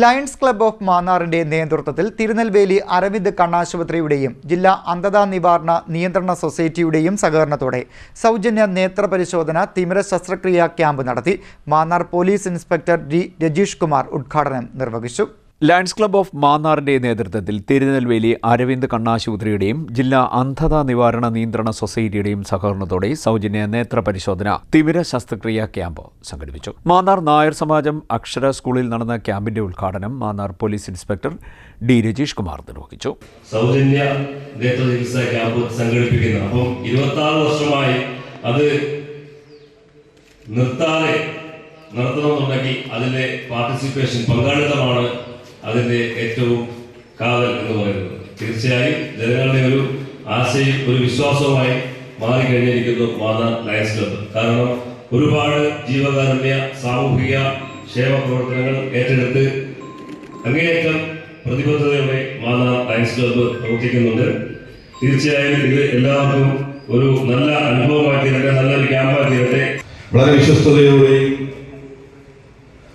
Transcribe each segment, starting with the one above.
Lions club of മാന്നാറിന്റെ നേതൃത്വത്തിൽ തിരുനെൽവേലി അരവിന്ദ് കണ്ണാശുപത്രിയുടെയും ജില്ലാ അന്ധതാ നിവാരണ നിയന്ത്രണ സൊസൈറ്റിയുടെയും സഹകരണത്തോടെ സൗജന്യ നേത്രപരിശോധന തിമിര ശസ്ത്രക്രിയാ ക്യാമ്പ് നടത്തി. Mannar police inspector D Rajeesh Kumar ഉദ്ഘാടനം നിർവഹിച്ചു. ലയൺസ് ക്ലബ്ബ് ഓഫ് മാന്നാറിന്റെ നേതൃത്വത്തിൽ തിരുനെൽവേലി അരവിന്ദ് കണ്ണാശുപത്രിയുടെയും ജില്ലാ അന്ധതാ നിവാരണ നിയന്ത്രണ സൊസൈറ്റിയുടെയും സഹകരണത്തോടെ സൗജന്യ നേത്ര പരിശോധന തിമിര ശസ്ത്രക്രിയാ ക്യാമ്പ് സംഘടിപ്പിച്ചു. മാന്നാർ നായർ സമാജം അക്ഷര സ്കൂളിൽ നടന്ന ക്യാമ്പിന്റെ ഉദ്ഘാടനം Mannar police inspector D Rajeesh Kumar നിർവഹിച്ചു. സൗജന്യ നേത്ര ചികിത്സാ ക്യാമ്പ് സംഘടിപ്പിക്കുന്ന 26 വർഷമായി അത് നിർത്താതെ നടത്തണമെന്നുണ്ടെങ്കിൽ അതിന്റെ പാർട്ടിസിപ്പേഷൻ പങ്കാളിത്തമാണ് അതിന്റെ ഏറ്റവും കാതൽ എന്ന് പറയുന്നത്. തീർച്ചയായും ജനങ്ങളുടെ ഒരു ആശയും ഒരു വിശ്വാസവുമായി മാറിക്കഴിഞ്ഞിരിക്കുന്നു മാന്നാർ ലയൺസ് ക്ലബ്ബ്. കാരണം ഒരുപാട് ജീവകാരുണ്യ സാമൂഹിക ക്ഷേമ പ്രവർത്തനങ്ങൾ ഏറ്റെടുത്ത് അങ്ങേയറ്റം പ്രതിബദ്ധതയോടെ മാന്നാർ ലയൺസ് ക്ലബ്ബ് പ്രവർത്തിക്കുന്നുണ്ട്. തീർച്ചയായും ഇത് എല്ലാവർക്കും ഒരു നല്ല അനുഭവമായി തീരട്ടെ, നല്ലൊരു ക്യാമ്പായി തീരട്ടെ. വളരെ വിശ്വസ്തയോടെയും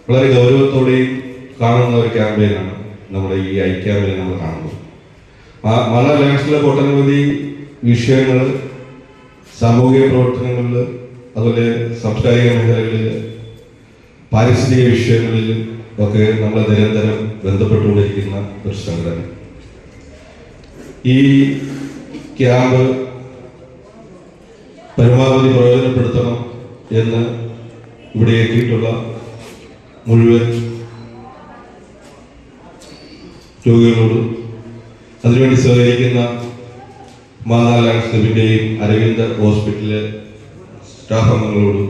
വളരെ ഗൗരവത്തോടെയും കാണുന്ന ഒരു ക്യാമ്പയിനാണ് നമ്മുടെ ഈ ഐ ക്യാമ്പിൽ നമ്മൾ കാണുന്നത്. മാന്നാർ ലയൺസ് ക്ലബ്ബ് ഒട്ടനവധി വിഷയങ്ങൾ സാമൂഹിക പ്രവർത്തനങ്ങളിൽ, അതുപോലെ സാംസ്കാരിക മേഖലകളിൽ, പാരിസ്ഥിതിക വിഷയങ്ങളിൽ ഒക്കെ നമ്മൾ നിരന്തരം ബന്ധപ്പെട്ടുകൊണ്ടിരിക്കുന്ന ഒരു സംഘടന. ഈ ക്യാമ്പ് പരമാവധി പ്രയോജനപ്പെടുത്തണം എന്ന് ഇവിടെ എത്തിയിട്ടുള്ള മുഴുവൻ രോഗികളോടും അതിനുവേണ്ടി സഹകരിക്കുന്ന മാന്നാർ ലയൺസ് ക്ലബ്ബിൻ്റെയും അരവിന്ദ് ഹോസ്പിറ്റലിലെ സ്റ്റാഫ് അംഗങ്ങളോടും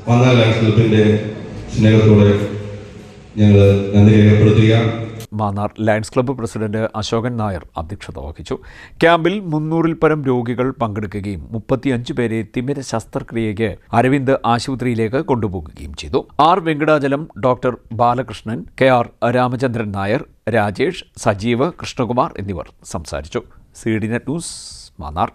മാന്നാർ ലയൺസ് ക്ലബ്ബിൻ്റെ സ്നേഹത്തോടെ ഞങ്ങൾ നന്ദി രേഖപ്പെടുത്തുകയാണ്. Mannar lions club president Ashokan Nair അധ്യക്ഷത വഹിച്ചു. ക്യാമ്പിൽ 300-ൽ പരം രോഗികൾ പങ്കെടുക്കുകയും 35 പേരെ തിമിര ശസ്ത്രക്രിയയ്ക്ക് അരവിന്ദ് ആശുപത്രിയിലേക്ക് കൊണ്ടുപോകുകയും ചെയ്തു. R Venkatachalam, doctor Balakrishnan, K R. Ramachandran Nair, Rajesh, Sajeev, Krishnakumar എന്നിവർ സംസാരിച്ചു. CDNet news, Mannar.